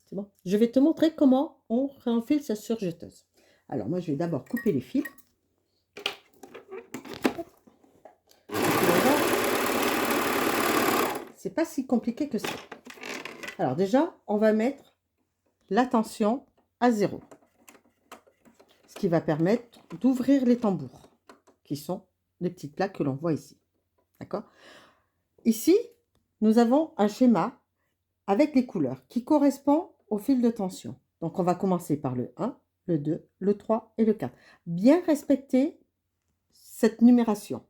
C'est bon? Je vais te montrer comment on réenfile sa surjeteuse. Alors moi, je vais d'abord couper les fils. C'est pas si compliqué que ça. Alors déjà, on va mettre la tension à 0. Ce qui va permettre d'ouvrir les tambours, qui sont les petites plaques que l'on voit ici. D'accord? Ici, nous avons un schéma avec les couleurs qui correspond au fil de tension. Donc on va commencer par le 1, le 2, le 3 et le 4. Bien respecter cette numération.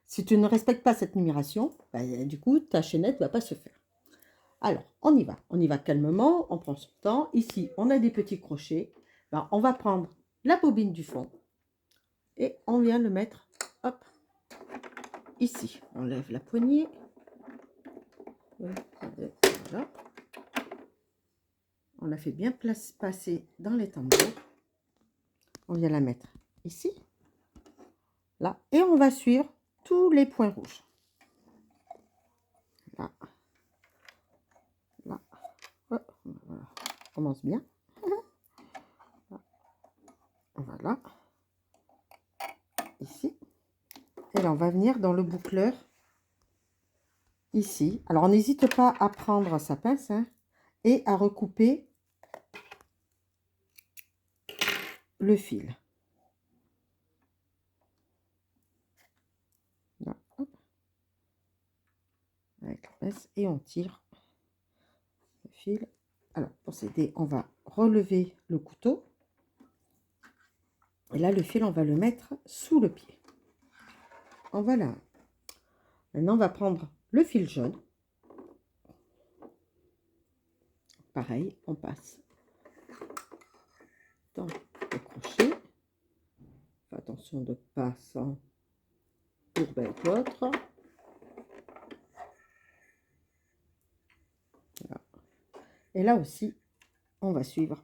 Si tu ne respectes pas cette numération, du coup, ta chaînette ne va pas se faire. Alors, on y va. On y va calmement, on prend son temps. Ici, on a des petits crochets. On va prendre la bobine du fond et on vient le mettre, hop, ici. On lève la poignée. Voilà. On la fait bien passer dans les tambours. On vient la mettre ici, là, et on va suivre tous les points rouges. Là, là, voilà. On commence bien. Voilà, ici. Et là, on va venir dans le boucleur, ici. Alors, on n'hésite pas à prendre sa pince et à recouper le fil. Là, hop. Avec la pince et on tire le fil. Alors, pour s'aider, on va relever le couteau. Et là, le fil, on va le mettre sous le pied. Voilà. Maintenant, on va prendre le fil jaune. Pareil, on passe dans le crochet. Fais attention de ne pas s'embourber avec l'autre. Voilà. Et là aussi, on va suivre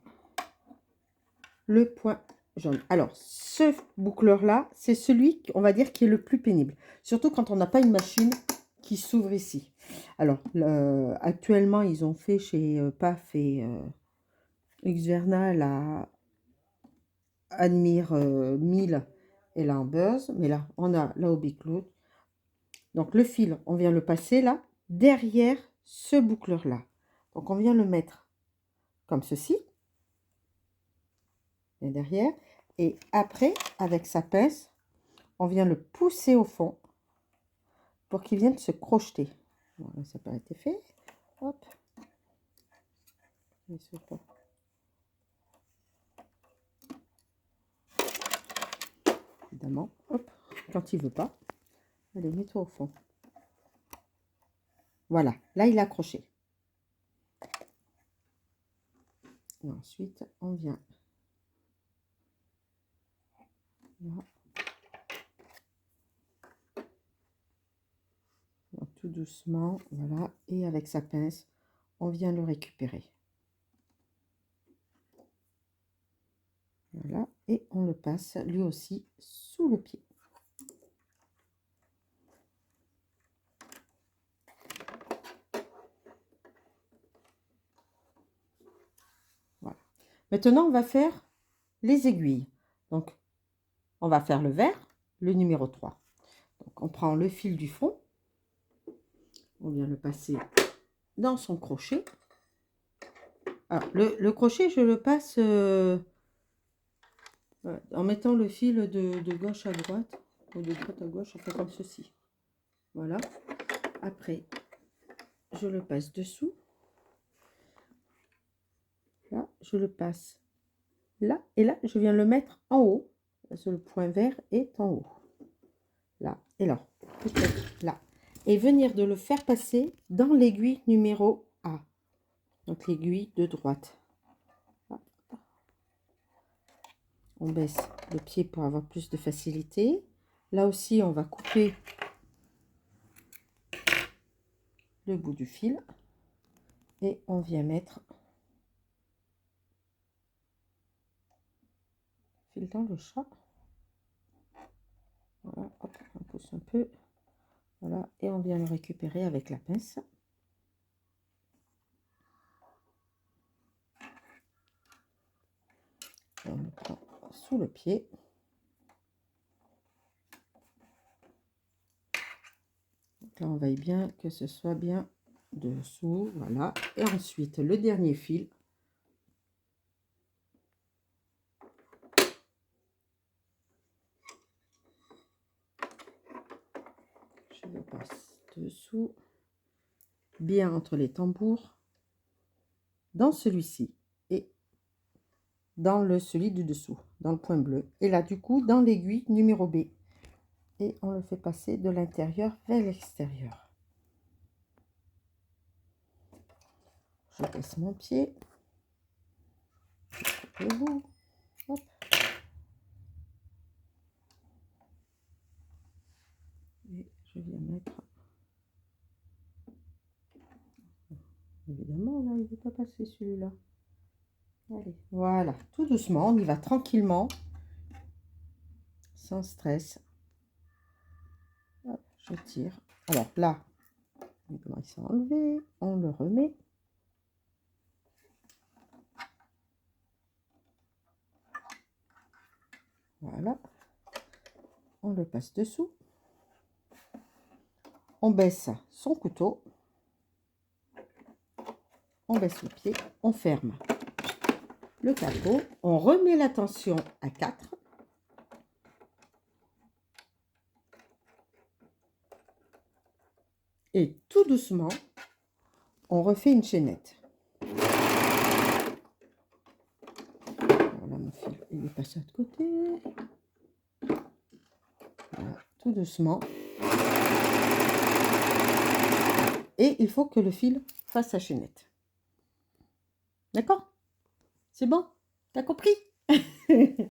le point jaune. Alors, ce boucleur-là, c'est celui, on va dire, qui est le plus pénible. Surtout quand on n'a pas une machine qui s'ouvre ici. Alors, actuellement, ils ont fait chez PAF et Xverna la Admire 1000 et la Ambeuse. Mais là, on a la Hobby Cloud. Donc, le fil, on vient le passer là, derrière ce boucleur-là. Donc, on vient le mettre comme ceci. Et derrière. Et après, avec sa pince, on vient le pousser au fond pour qu'il vienne se crocheter. Voilà, ça n'a pas été fait. Hop. Évidemment. Hop. Quand il ne veut pas. Allez, mets-toi au fond. Voilà. Là, il est accroché. Et ensuite, on vient là. Donc, tout doucement. Voilà. Et avec sa pince, on vient le récupérer. Voilà, et on le passe lui aussi sous le pied. Voilà. Maintenant, on va faire les aiguilles. Donc, on va faire le vert, le numéro 3. Donc, on prend le fil du fond. On vient le passer dans son crochet. Alors, le crochet, je le passe en mettant le fil de gauche à droite, ou de droite à gauche, enfin comme ceci. Voilà. Après, je le passe dessous. Là, je le passe là. Et là, je viens le mettre en haut. Le point vert est en haut. Là et là. Peut-être là. Et venir de le faire passer dans l'aiguille numéro A. Donc l'aiguille de droite. On baisse le pied pour avoir plus de facilité. Là aussi, on va couper le bout du fil. Et on vient mettre le fil dans le chat. Voilà, hop, on pousse un peu. Voilà, et on vient le récupérer avec la pince. On le prend sous le pied. Donc là, on veille bien que ce soit bien dessous. Voilà. Et ensuite, le dernier fil. Je le passe dessous, bien entre les tambours, dans celui-ci et dans celui du dessous, dans le point bleu. Et là, du coup, dans l'aiguille numéro B. Et on le fait passer de l'intérieur vers l'extérieur. Je baisse mon pied. Le bout. Hop. Et je viens mettre. Évidemment, là, il ne veut pas passer celui-là. Allez, voilà. Tout doucement, on y va tranquillement. Sans stress. Hop, je tire. Alors là, évidemment, il s'est enlevé. On le remet. Voilà. On le passe dessous. On baisse son couteau. On baisse le pied. On ferme le capot. On remet la tension à 4. Et tout doucement, on refait une chaînette. Voilà, mon fil, il est passé de l'autre côté. Voilà, tout doucement. Et il faut que le fil fasse sa chaînette. D'accord? C'est bon? T'as compris?